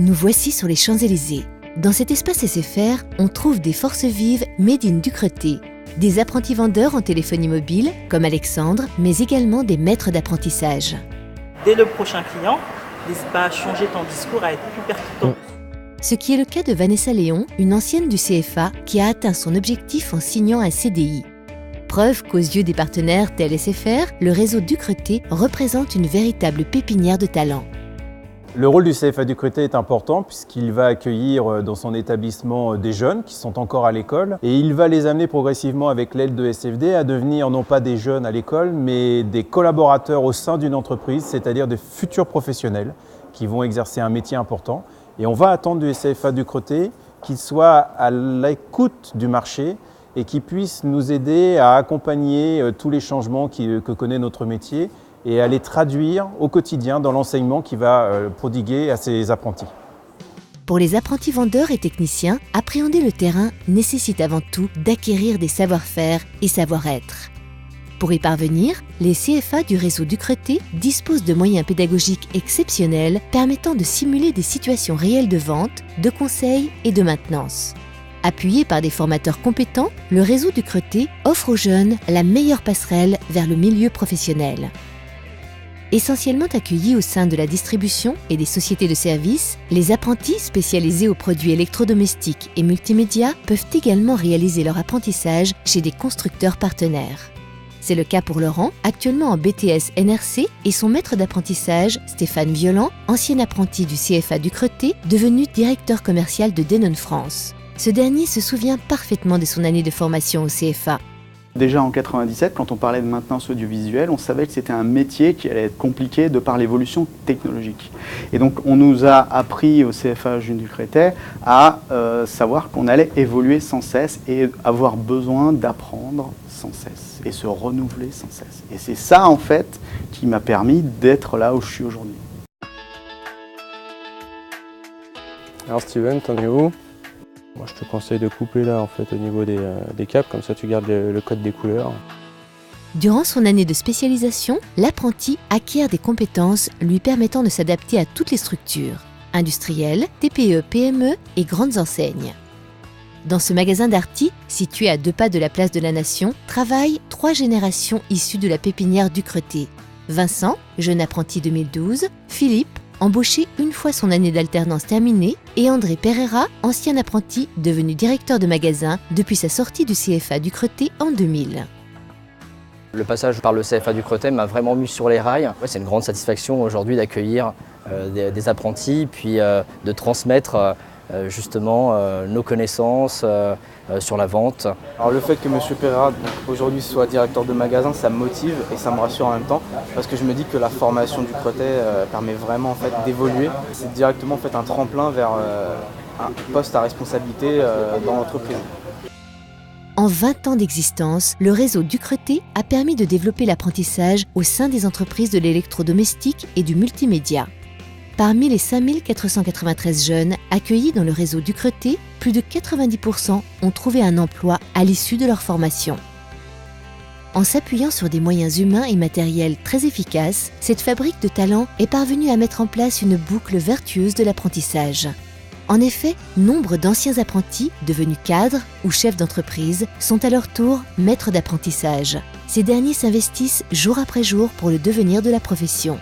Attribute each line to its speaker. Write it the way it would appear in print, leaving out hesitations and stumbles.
Speaker 1: Nous voici sur les Champs-Élysées. Dans cet espace SFR, on trouve des forces vives made in Ducretet. Des apprentis vendeurs en téléphonie mobile, comme Alexandre, mais également des maîtres d'apprentissage.
Speaker 2: Dès le prochain client, n'hésite pas à changer ton discours, à être plus percutant.
Speaker 1: Ce qui est le cas de Vanessa Léon, une ancienne du CFA qui a atteint son objectif en signant un CDI. Preuve qu'aux yeux des partenaires tels SFR, le réseau Ducretet représente une véritable pépinière de talents.
Speaker 3: Le rôle du CFA Ducretet est important puisqu'il va accueillir dans son établissement des jeunes qui sont encore à l'école et il va les amener progressivement avec l'aide de SFD à devenir non pas des jeunes à l'école mais des collaborateurs au sein d'une entreprise, c'est-à-dire des futurs professionnels qui vont exercer un métier important. Et on va attendre du CFA Ducretet qu'il soit à l'écoute du marché et qu'il puisse nous aider à accompagner tous les changements que connaît notre métier et à les traduire au quotidien dans l'enseignement qu'il va prodiguer à ses apprentis.
Speaker 1: Pour les apprentis vendeurs et techniciens, appréhender le terrain nécessite avant tout d'acquérir des savoir-faire et savoir-être. Pour y parvenir, les CFA du réseau Ducretet disposent de moyens pédagogiques exceptionnels permettant de simuler des situations réelles de vente, de conseil et de maintenance. Appuyé par des formateurs compétents, le réseau Ducretet offre aux jeunes la meilleure passerelle vers le milieu professionnel. Essentiellement accueillis au sein de la distribution et des sociétés de services, les apprentis spécialisés aux produits électrodomestiques et multimédia peuvent également réaliser leur apprentissage chez des constructeurs partenaires. C'est le cas pour Laurent, actuellement en BTS NRC, et son maître d'apprentissage, Stéphane Violent, ancien apprenti du CFA Ducretet, devenu directeur commercial de Danone France. Ce dernier se souvient parfaitement de son année de formation au CFA.
Speaker 4: Déjà en 97, quand on parlait de maintenance audiovisuelle, on savait que c'était un métier qui allait être compliqué de par l'évolution technologique. Et donc on nous a appris au CFA Ducretet à savoir qu'on allait évoluer sans cesse et avoir besoin d'apprendre sans cesse et se renouveler sans cesse. Et c'est ça en fait qui m'a permis d'être là où je suis aujourd'hui.
Speaker 5: Alors Steven, t'en es où ? Moi je te conseille de couper là en fait au niveau des câbles, comme ça tu gardes le code des couleurs.
Speaker 1: Durant son année de spécialisation, l'apprenti acquiert des compétences lui permettant de s'adapter à toutes les structures, industrielles, TPE, PME et grandes enseignes. Dans ce magasin Darty, situé à 2 pas de la place de la Nation, travaillent 3 générations issues de la pépinière Ducretet. Vincent, jeune apprenti 2012, Philippe, embauché une fois son année d'alternance terminée, et André Pereira, ancien apprenti devenu directeur de magasin depuis sa sortie du CFA Ducretet en 2000.
Speaker 6: Le passage par le CFA Ducretet m'a vraiment mis sur les rails. Ouais, c'est une grande satisfaction aujourd'hui d'accueillir des apprentis, puis de transmettre justement nos connaissances sur la vente.
Speaker 7: Alors le fait que M. Pereira aujourd'hui soit directeur de magasin, ça me motive et ça me rassure en même temps parce que je me dis que la formation du Ducretet permet vraiment en fait, d'évoluer. C'est directement en fait, un tremplin vers un poste à responsabilité dans l'entreprise.
Speaker 1: En 20 ans d'existence, le réseau Ducretet a permis de développer l'apprentissage au sein des entreprises de l'électrodomestique et du multimédia. Parmi les 5493 jeunes accueillis dans le réseau Ducretet, plus de 90% ont trouvé un emploi à l'issue de leur formation. En s'appuyant sur des moyens humains et matériels très efficaces, cette fabrique de talents est parvenue à mettre en place une boucle vertueuse de l'apprentissage. En effet, nombre d'anciens apprentis, devenus cadres ou chefs d'entreprise, sont à leur tour maîtres d'apprentissage. Ces derniers s'investissent jour après jour pour le devenir de la profession.